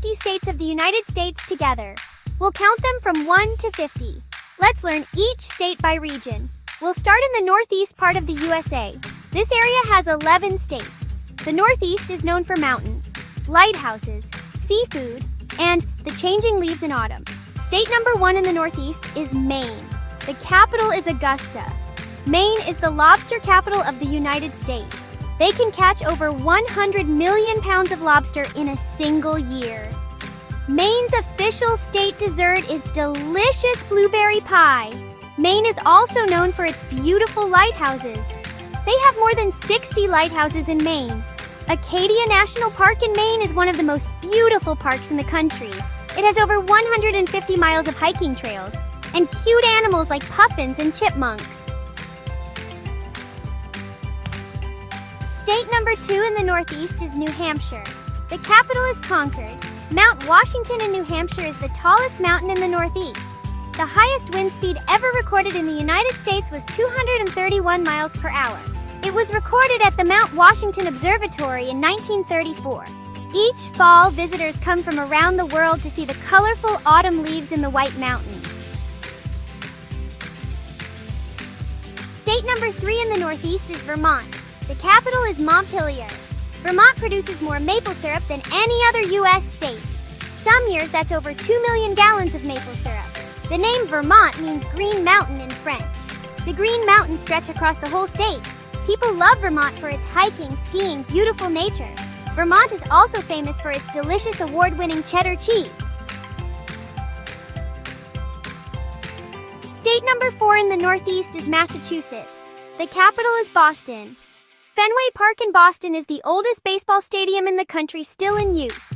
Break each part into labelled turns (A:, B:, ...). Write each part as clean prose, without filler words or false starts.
A: 50 states of the United States together. We'll count them from 1 to 50. Let's learn each state by region. We'll start in the northeast part of the USA. This area has 11 states. The Northeast is known for mountains, lighthouses, seafood, and the changing leaves in autumn. State number 1 in the Northeast is Maine. The capital is Augusta. Maine is the lobster capital of the United States. They can catch over 100 million pounds of lobster in a single year. Maine's official state dessert is delicious blueberry pie. Maine is also known for its beautiful lighthouses. They have more than 60 lighthouses in Maine. Acadia National Park in Maine is one of the most beautiful parks in the country. It has over 150 miles of hiking trails and cute animals like puffins and chipmunks. State number 2 in the Northeast is New Hampshire. The capital is Concord. Mount Washington in New Hampshire is the tallest mountain in the Northeast. The highest wind speed ever recorded in the United States was 231 miles per hour. It was recorded at the Mount Washington Observatory in 1934. Each fall, visitors come from around the world to see the colorful autumn leaves in the White Mountains. State number 3 in the Northeast is Vermont. The capital is Montpelier. Vermont produces more maple syrup than any other U.S. state. Some years that's over 2 million gallons of maple syrup. The name Vermont means Green Mountain in French. The Green Mountains stretch across the whole state. People love Vermont for its hiking, skiing, beautiful nature. Vermont is also famous for its delicious award-winning cheddar cheese. State number 4 in the Northeast is Massachusetts. The capital is Boston. Fenway Park in Boston is the oldest baseball stadium in the country still in use.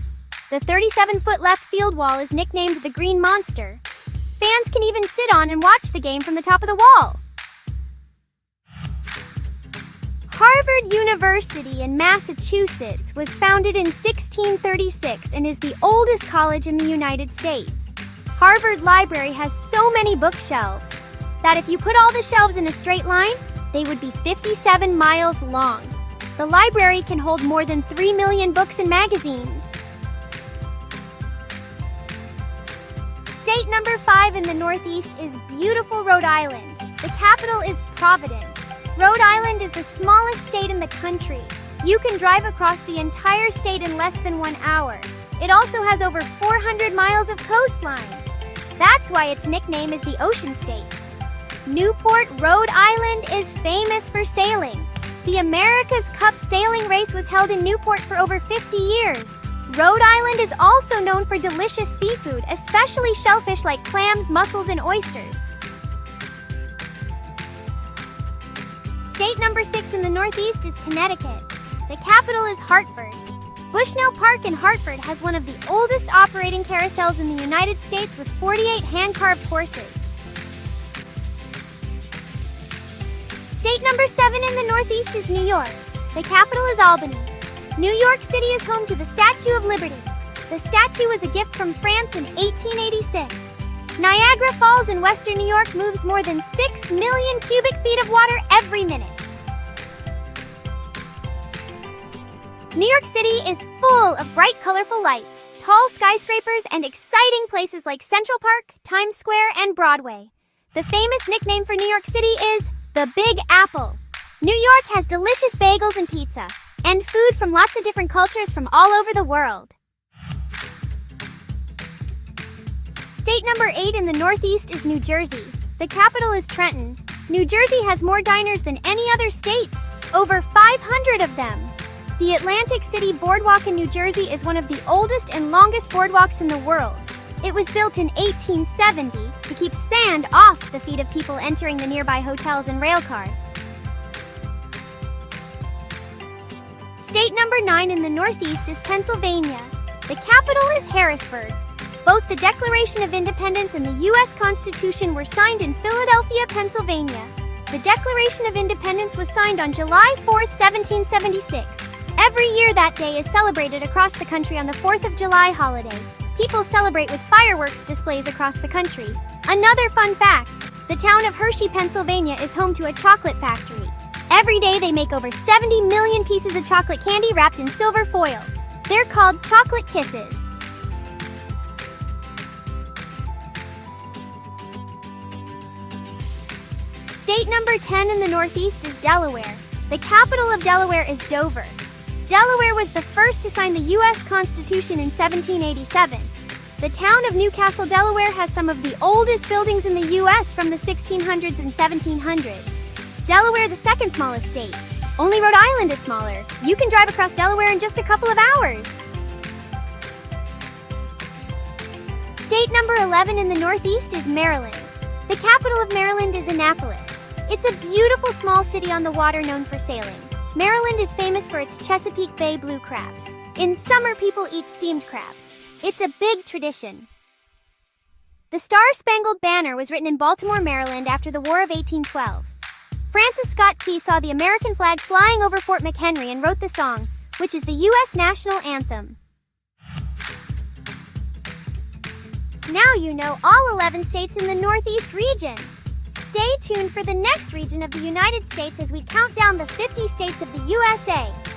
A: The 37-foot left field wall is nicknamed the Green Monster. Fans can even sit on and watch the game from the top of the wall. Harvard University in Massachusetts was founded in 1636 and is the oldest college in the United States. Harvard Library has so many bookshelves that if you put all the shelves in a straight line, they would be 57 miles long. The library can hold more than 3 million books and magazines. State number 5 in the Northeast is beautiful Rhode Island. The capital is Providence. Rhode Island is the smallest state in the country. You can drive across the entire state in less than 1 hour. It also has over 400 miles of coastline. That's why its nickname is the Ocean State. Newport, Rhode Island is famous for sailing. The America's Cup sailing race was held in Newport for over 50 years. Rhode Island is also known for delicious seafood, especially shellfish like clams, mussels, and oysters. State number 6 in the Northeast is Connecticut. The capital is Hartford. Bushnell Park in Hartford has one of the oldest operating carousels in the United States with 48 hand-carved horses. State number 7 in the Northeast is New York. The capital is Albany. New York City is home to the Statue of Liberty. The statue was a gift from France in 1886. Niagara Falls in western New York moves more than 6 million cubic feet of water every minute. New York City is full of bright, colorful lights, tall skyscrapers, and exciting places like Central Park, Times Square, and Broadway. The famous nickname for New York City is the Big Apple. New York has delicious bagels and pizza, and food from lots of different cultures from all over the world. State number 8 in the Northeast is New Jersey. The capital is Trenton. New Jersey has more diners than any other state, over 500 of them. The Atlantic City Boardwalk in New Jersey is one of the oldest and longest boardwalks in the world. It was built in 1870 to keep sand off the feet of people entering the nearby hotels and rail cars. State number 9 in the Northeast is Pennsylvania. The capital is Harrisburg. Both the Declaration of Independence and the U.S. Constitution were signed in Philadelphia, Pennsylvania. The Declaration of Independence was signed on July 4, 1776. Every year that day is celebrated across the country on the 4th of July holiday. People celebrate with fireworks displays across the country. Another fun fact, the town of Hershey, Pennsylvania is home to a chocolate factory. Every day they make over 70 million pieces of chocolate candy wrapped in silver foil. They're called chocolate kisses. State number 10 in the Northeast is Delaware. The capital of Delaware is Dover. Delaware was the first to sign the U.S. Constitution in 1787. The town of Newcastle, Delaware has some of the oldest buildings in the U.S. from the 1600s and 1700s. Delaware, the second smallest state. Only Rhode Island is smaller. You can drive across Delaware in just a couple of hours. State number 11 in the Northeast is Maryland. The capital of Maryland is Annapolis. It's a beautiful small city on the water known for sailing. Maryland is famous for its Chesapeake Bay blue crabs. In summer, people eat steamed crabs. It's a big tradition. The Star-Spangled Banner was written in Baltimore, Maryland after the War of 1812. Francis Scott Key saw the American flag flying over Fort McHenry and wrote the song, which is the U.S. national anthem. Now you know all 11 states in the Northeast region. Stay tuned for the next region of the United States as we count down the 50 states of the USA.